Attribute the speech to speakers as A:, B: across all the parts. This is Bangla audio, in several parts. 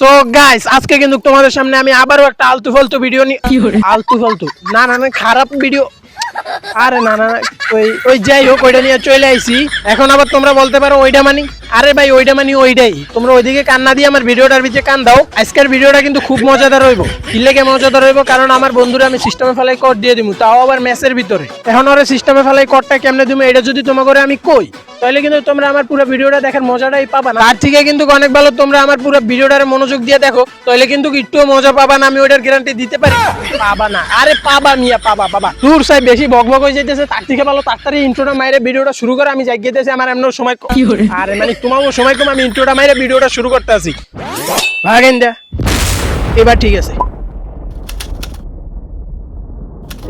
A: সো গাইস আজকে কিন্তু তোমাদের সামনে আমি আবারও একটা আলতু ফালতু ভিডিও নিয়ে আলতু ফালতু না খারাপ ভিডিও আরে না ওই যাই হোক ওইটা নিয়ে চলে আইছি। এখন আবার তোমরা বলতে পারো ওইটা মানি, আরে ভাই ওইটা মানি ওইটাই, তোমরা ওইদিকে কান না দিয়ে আমার ভিডিওটার ভিতরে কান দাও। আজকের ভিডিওটা কিন্তু খুব মজাদার হইব। কি লেগে মজাদার হইব? কারণ আমার বন্ধুরা আমি সিস্টেমে ফেলাই কোড দিয়ে দিমু, তাও আবার ম্যাচের ভিতরে। এখন ওরা সিস্টেমে ফেলাই কোডটা কেমনে দিমু এটা যদি তোমাকে আমি কই, তাহলে কিন্তু তোমরা আমার পুরো ভিডিওটা দেখার মজাটাই পাবা না। তার থেকে কিন্তু অনেক ভালো তোমরা আমার পুরো ভিডিওটার মনোযোগ দিয়ে দেখো, তাহলে কিন্তু একটু মজা পাবা না, আমি ওইটার গ্যারান্টি দিতে পারি। পাবা না, আরে পাবা মিয়া, পাবা দূর সাই বেশি বকবক হয়ে যাইতেছে। তার থেকে ভালো তাড়াতাড়ি ইন্ট্রোটা মাইরে ভিডিওটা শুরু করে, আমি যাই গেতেছি, আমার এমন সময় আরে মানে তোমারও সময় কম, আমি ইন্ট্রোটা মাইরে ভিডিওটা শুরু করতে আসি। ভাগেন দা, এবার ঠিক আছে।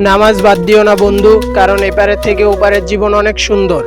A: নামাজ বাদ দিও না বন্ধু, কারণ এপারের থেকে ওপারের জীবন অনেক সুন্দর।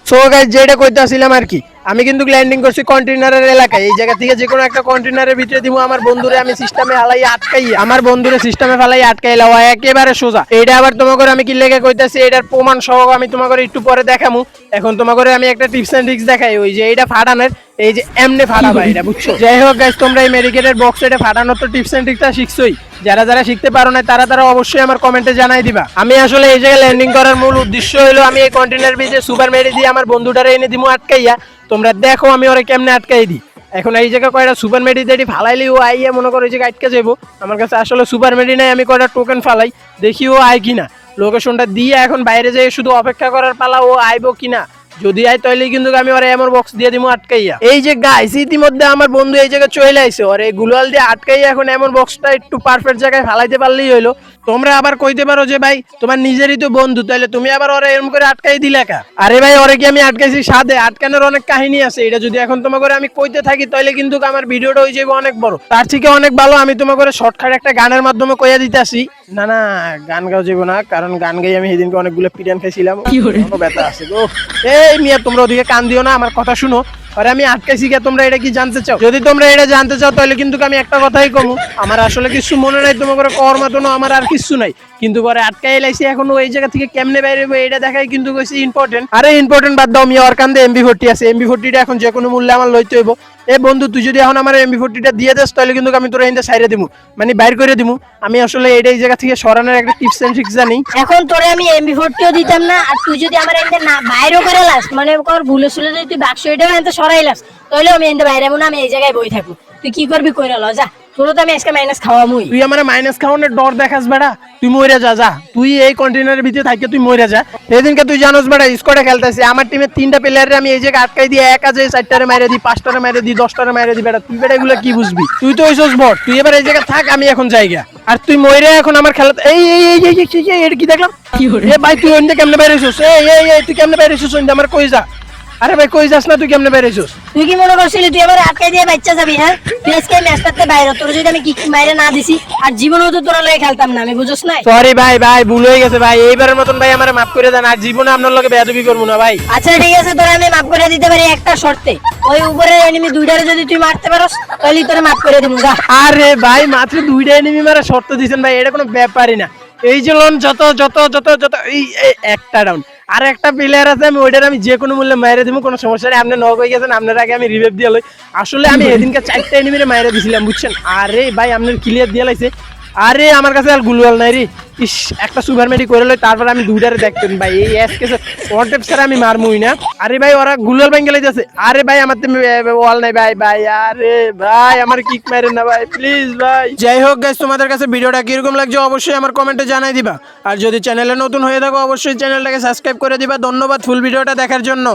A: সো গাইস যেটা কইতে আসছিলাম আর কি, আমি কিন্তু ল্যান্ডিং করছি কন্টেইনারের এলাকায়। এই জায়গা থেকে যে কোনো একটা কন্টেইনারের ভিতরে দিব আমার বন্ধুরে, আমি সিস্টেমে হালাই আটকাই, আমার বন্ধুরে সিস্টেমে ফেলাই আটকাইলা একেবারে সোজা। এইটা আবার তোমাকে আমি কি লেগে কইতাছি, এটার প্রমাণ সহ আমি তোমাকে একটু পরে দেখামু। এখন তোমাকে আমি একটা টিপস এন্ড ট্রিক্স দেখাই, ওই যে এইটা ফাটানোর, এই যে এমনে ফাটাবা এটা, বুঝছো? যাই হোক গাইস, তোমরা এই মেডিকেটের বক্স এটা ফাটানোর তো টিপস এন্ড ট্রিক্সটা শিখছোই। যারা শিখতে পারো না তারা অবশ্যই আমার কমেন্টে জানাই দিবা। আমি আসলে এই জায়গায় ল্যান্ডিং করার মূল উদ্দেশ্য হলো আমি এই কন্টেইনার ভিতরে সুপার মেডি দিয়ে আমার বন্ধুটারে এনে দিমু আটকাইয়া। তোমরা দেখো আমি ওরে কেমনে আটকাই দিই। এখন এই জায়গায় কয়টা সুপার মেডি দিয়ে ফালাইলি ও আইয়া মনে করো এই জায়গায় আটকে যাবো। আমার কাছে আসলে সুপার মেডি নাই, আমি কয়টা টোকেন ফালাই, দেখি ও আয় কিনা। লোকেশনটা দিয়ে এখন বাইরে যেয়ে শুধু অপেক্ষা করার পালা, ও আইবো কিনা। যদি আয় তাহলে কিন্তু আমি ওরে এমন বক্স দিয়ে দিমু আটকাইয়া। এই যে গাইস ইতিমধ্যে আমার বন্ধু এই জায়গায় চলে আইছে, ওরে গুলাল দিয়ে আটকাইয়া এখন এমন বক্সটা একটু পারফেক্ট জায়গায় ফালাইতে পারলেই হইলো। তোমরা আবার কইতে পারো যে ভাই তোমার নিজেরই তো বন্ধু, তাহলে তুমি আবার ওরে এরকম করে আটকাই দিলে কা? আরে ভাই ওরে কি আমি আটকাইছি সাদে? আটকানোর অনেক কাহিনী আছে। এটা যদি এখন তোমাকে আমি কইতে থাকি তাহলে কিন্তু আমার ভিডিওটা হয়ে যাবে অনেক বড়। তার থেকে অনেক ভালো আমি তোমাকে শর্টকাট একটা গানের মাধ্যমে কইয়া দিতেছি। না গান গাও যাবো না, কারণ গান গাই আমি সেদিনকে অনেকগুলো পিটান খাইছিলাম, ব্যথা আছে গো। এই মিয়া তোমরা ওদিকে কান দিও না, আমার কথা শুনো। আরে আমি আটকাইছি কে, তোমরা এটা কি জানতে চাও? যদি তোমরা এটা জানতে চাও তাহলে কিন্তু আমি একটা কথাই কমু, আমার আসলে কিছু মনে নাই, তোমাকে কর মতন আমার আর কিছু নাই। কিন্তু পরে আটকাই লাইছি, এখন ওই জায়গা থেকে কেমনে বাইরে এটা দেখাই কিন্তু কইছি ইম্পর্টেন্ট। আরে ইম্পর্টেন্ট বাদ দাও, আমি ওর কান্দে এমবি40 আছে, এমবি40টা এখন যে কোনো মূল্যে আমার লইতে হইব। এ বন্ধু তুই যদি এখন আমার এমবি40টা দিয়ে দেস তাহলে কিন্তু আমি তোর এখানে সাইরে দিমু, মানে বাইর করে দিমু। আমি আসলে এই জায়গা থেকে সরানোর একটা টিপস এন্ড ট্রিক্স জানি।
B: এখন তোরে আমি এমবি40ও দিতাম না, আর তুই যদি আমার এখানে না বাইরেও করে লাস, মানে কর ভুলে শুলে যদি তুই বাক্স এটাও এখানে সরাই লাস, তাহলে আমি এখানে বাইরে না, আমি এই জায়গায় বই থাকবো। তুই কি করবি কইরা ল যা, তোর তো আমি আজকে মাইনাস খাওয়ামুই।
A: তুই আমার মাইনাস খাওয়ানোর ডর দেখাস বেড়া, তুই মরে যা। তুই এই কন্টেইনারের ভিতরে থাকি তুই মরে যা। সেদিনকে তুই জানোস বেড়া স্কোয়াডে খেলতেছি, আমার টিমে 3টা প্লেয়ারে আমি এই জায়গায় আটকাই দিয়ে একা যে 4টারে মাইরে দিই, 5টারে মাইরে দিই, 10টারে মাইরে দিই। বেড়া তুই বেড়া এগুলো কি বুঝবি? তুই তো হইছস বট, তুই এবার এই জায়গায় থাক, আমি এখন জায়গা। আর তুই মরে এখন আমার খেলা এই এটা কি দেখলাম? এ ভাই তুই অন্য কেমনে বাইরে হইছস? এই তুই কেমনে বাইরে হইছস? আমার কই যা? আরে ভাই কই যাস না, তুই কেমনে বাইরে হইছস?
B: তুই কি মনে করছিলি তুই আমার আটকে দিয়ে বাচ্চা যাবি? হ্যাঁ তুই আজকে ম্যাচ করতে বাইরে, তোর যদি আমি কিক বাইরে না দিছি আর জীবনেও তো তোরা লয়ে খেলতাম না, আমি বুঝছ না?
A: সরি ভাই ভুল হয়ে গেছে ভাই, এইবারের মতন ভাই আমারে মাফ করে দেন, আর জীবনে আপনার লগে বেয়াদবি করব না ভাই।
B: আচ্ছা ঠিক আছে, তোরা আমি মাফ করে দিতে পারি একটা শর্তে, ওই উপরের এনিমি দুইটারে যদি তুই মারতে পারস তাহলে তোরে মাফ করে দিমু যা।
A: আরে ভাই মাত্র 2টা এনিমি মারা শর্ত দিবেন ভাই, এটা কোনো ব্যাপারই না। এই যে লোন যত এই একটা ডাউন, আর একটা প্লেয়ার আছে, আমি ওইটার আমি যে কোনো মূল্যে মাইরে দিব, কোনো সমস্যা নেই। আপনি নক হয়ে গেছেন, আপনার আগে আমি রিভাইভ দিয়ে লই। আসলে আমি এদিনকে 4টা এনিমিরে মাইরে দিছিলাম, বুঝছেন? আরে ভাই আপনার ক্লিয়ার দিয়ে লাইছে। আরে আমার কাছে আর গুলওয়াল নাই রে, ইস একটা সুপার মেডি করে লই, তারপর আমি 2টারে দেখতেন ভাই। এই এসকেসে ওয়ান টেপ ছাড়া আমি মারমুই না। আরে ভাই ওরা গুলওয়াল ভাঙ্গে লাইতেছে। আরে ভাই আমার তো ওয়াল নাই ভাই। আরে ভাই আমার কিক মারেন না ভাই, প্লিজ ভাই। যাই হোক গাইস, তোমাদের কাছে ভিডিওটা কিরকম লাগছে অবশ্যই আমার কমেন্টে জানাই দিবা। আর যদি চ্যানেলে নতুন হয়ে থাকো অবশ্যই চ্যানেলটাকে সাবস্ক্রাইব করে দিবা। ধন্যবাদ ফুল ভিডিওটা দেখার জন্য।